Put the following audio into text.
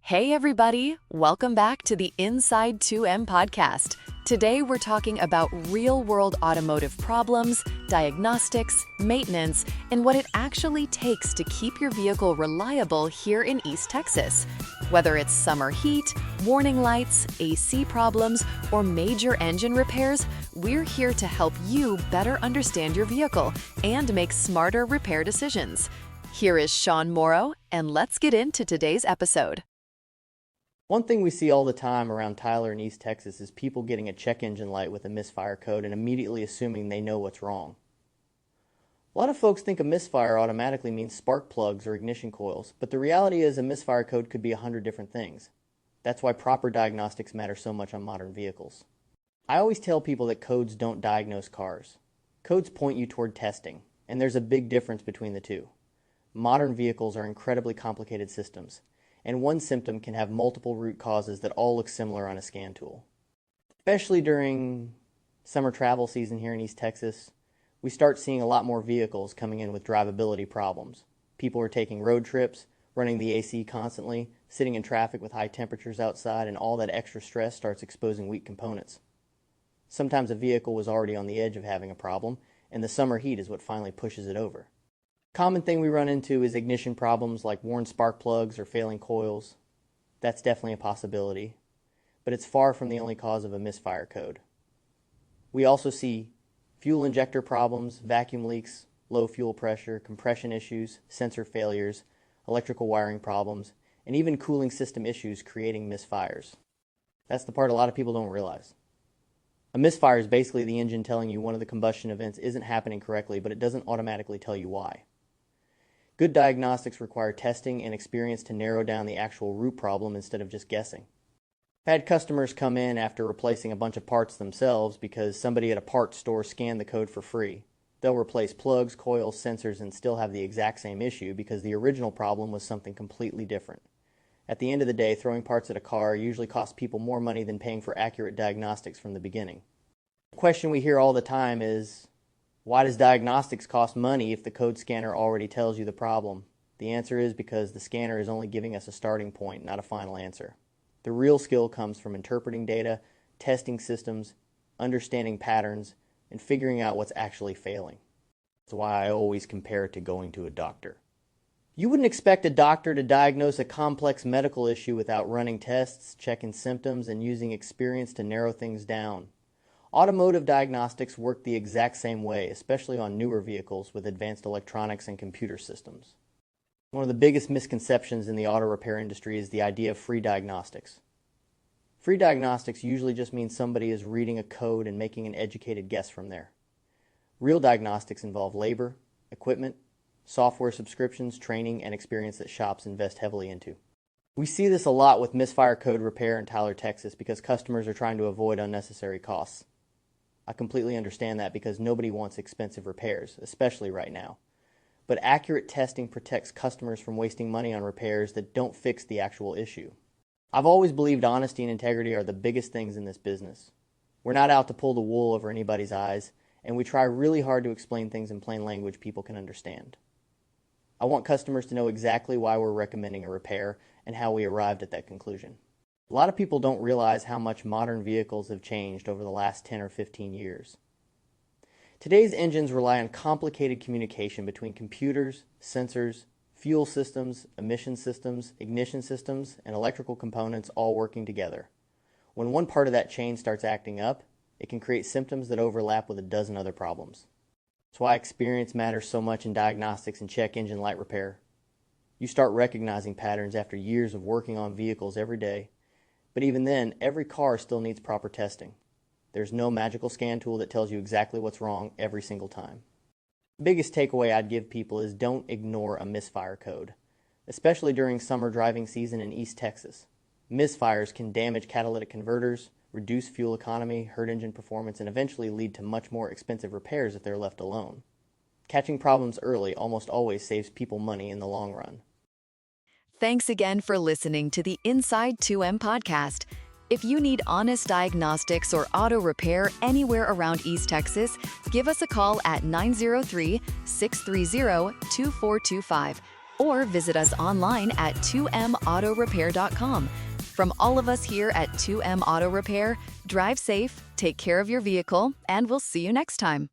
Hey everybody, welcome back to the Inside 2M podcast. Today we're talking about real-world automotive problems, diagnostics, maintenance, and what it actually takes to keep your vehicle reliable here in East Texas. Whether it's summer heat, warning lights, AC problems, or major engine repairs, we're here to help you better understand your vehicle and make smarter repair decisions. Here is Sean Morrow, and let's get into today's episode. One thing we see all the time around Tyler and East Texas is people getting a check engine light with a misfire code and immediately assuming they know what's wrong. A lot of folks think a misfire automatically means spark plugs or ignition coils, but the reality is a misfire code could be 100 different things. That's why proper diagnostics matter so much on modern vehicles. I always tell people that codes don't diagnose cars. Codes point you toward testing, and there's a big difference between the two. Modern vehicles are incredibly complicated systems, and one symptom can have multiple root causes that all look similar on a scan tool. Especially during summer travel season here in East Texas, we start seeing a lot more vehicles coming in with drivability problems. People are taking road trips, running the AC constantly, sitting in traffic with high temperatures outside, and all that extra stress starts exposing weak components. Sometimes a vehicle was already on the edge of having a problem, and the summer heat is what finally pushes it over. Common thing we run into is ignition problems like worn spark plugs or failing coils. That's definitely a possibility, but it's far from the only cause of a misfire code. We also see fuel injector problems, vacuum leaks, low fuel pressure, compression issues, sensor failures, electrical wiring problems, and even cooling system issues creating misfires. That's the part a lot of people don't realize. A misfire is basically the engine telling you one of the combustion events isn't happening correctly, but it doesn't automatically tell you why. Good diagnostics require testing and experience to narrow down the actual root problem instead of just guessing. I've had customers come in after replacing a bunch of parts themselves because somebody at a parts store scanned the code for free. They'll replace plugs, coils, sensors, and still have the exact same issue because the original problem was something completely different. At the end of the day, throwing parts at a car usually costs people more money than paying for accurate diagnostics from the beginning. The question we hear all the time is, why does diagnostics cost money if the code scanner already tells you the problem? The answer is because the scanner is only giving us a starting point, not a final answer. The real skill comes from interpreting data, testing systems, understanding patterns, and figuring out what's actually failing. That's why I always compare it to going to a doctor. You wouldn't expect a doctor to diagnose a complex medical issue without running tests, checking symptoms, and using experience to narrow things down. Automotive diagnostics work the exact same way, especially on newer vehicles with advanced electronics and computer systems. One of the biggest misconceptions in the auto repair industry is the idea of free diagnostics. Free diagnostics usually just means somebody is reading a code and making an educated guess from there. Real diagnostics involve labor, equipment, software subscriptions, training, and experience that shops invest heavily into. We see this a lot with misfire code repair in Tyler, Texas, because customers are trying to avoid unnecessary costs. I completely understand that because nobody wants expensive repairs, especially right now. But accurate testing protects customers from wasting money on repairs that don't fix the actual issue. I've always believed honesty and integrity are the biggest things in this business. We're not out to pull the wool over anybody's eyes, and we try really hard to explain things in plain language people can understand. I want customers to know exactly why we're recommending a repair and how we arrived at that conclusion. A lot of people don't realize how much modern vehicles have changed over the last 10 or 15 years. Today's engines rely on complicated communication between computers, sensors, fuel systems, emission systems, ignition systems, and electrical components all working together. When one part of that chain starts acting up, it can create symptoms that overlap with a dozen other problems. That's why experience matters so much in diagnostics and check engine light repair. You start recognizing patterns after years of working on vehicles every day. But even then, every car still needs proper testing. There's no magical scan tool that tells you exactly what's wrong every single time. The biggest takeaway I'd give people is don't ignore a misfire code, especially during summer driving season in East Texas. Misfires can damage catalytic converters, reduce fuel economy, hurt engine performance, and eventually lead to much more expensive repairs if they're left alone. Catching problems early almost always saves people money in the long run. Thanks again for listening to the Inside 2M podcast. If you need honest diagnostics or auto repair anywhere around East Texas, give us a call at 903-630-2425. or visit us online at 2mautorepair.com. From all of us here at 2M Auto Repair, drive safe, take care of your vehicle, and we'll see you next time.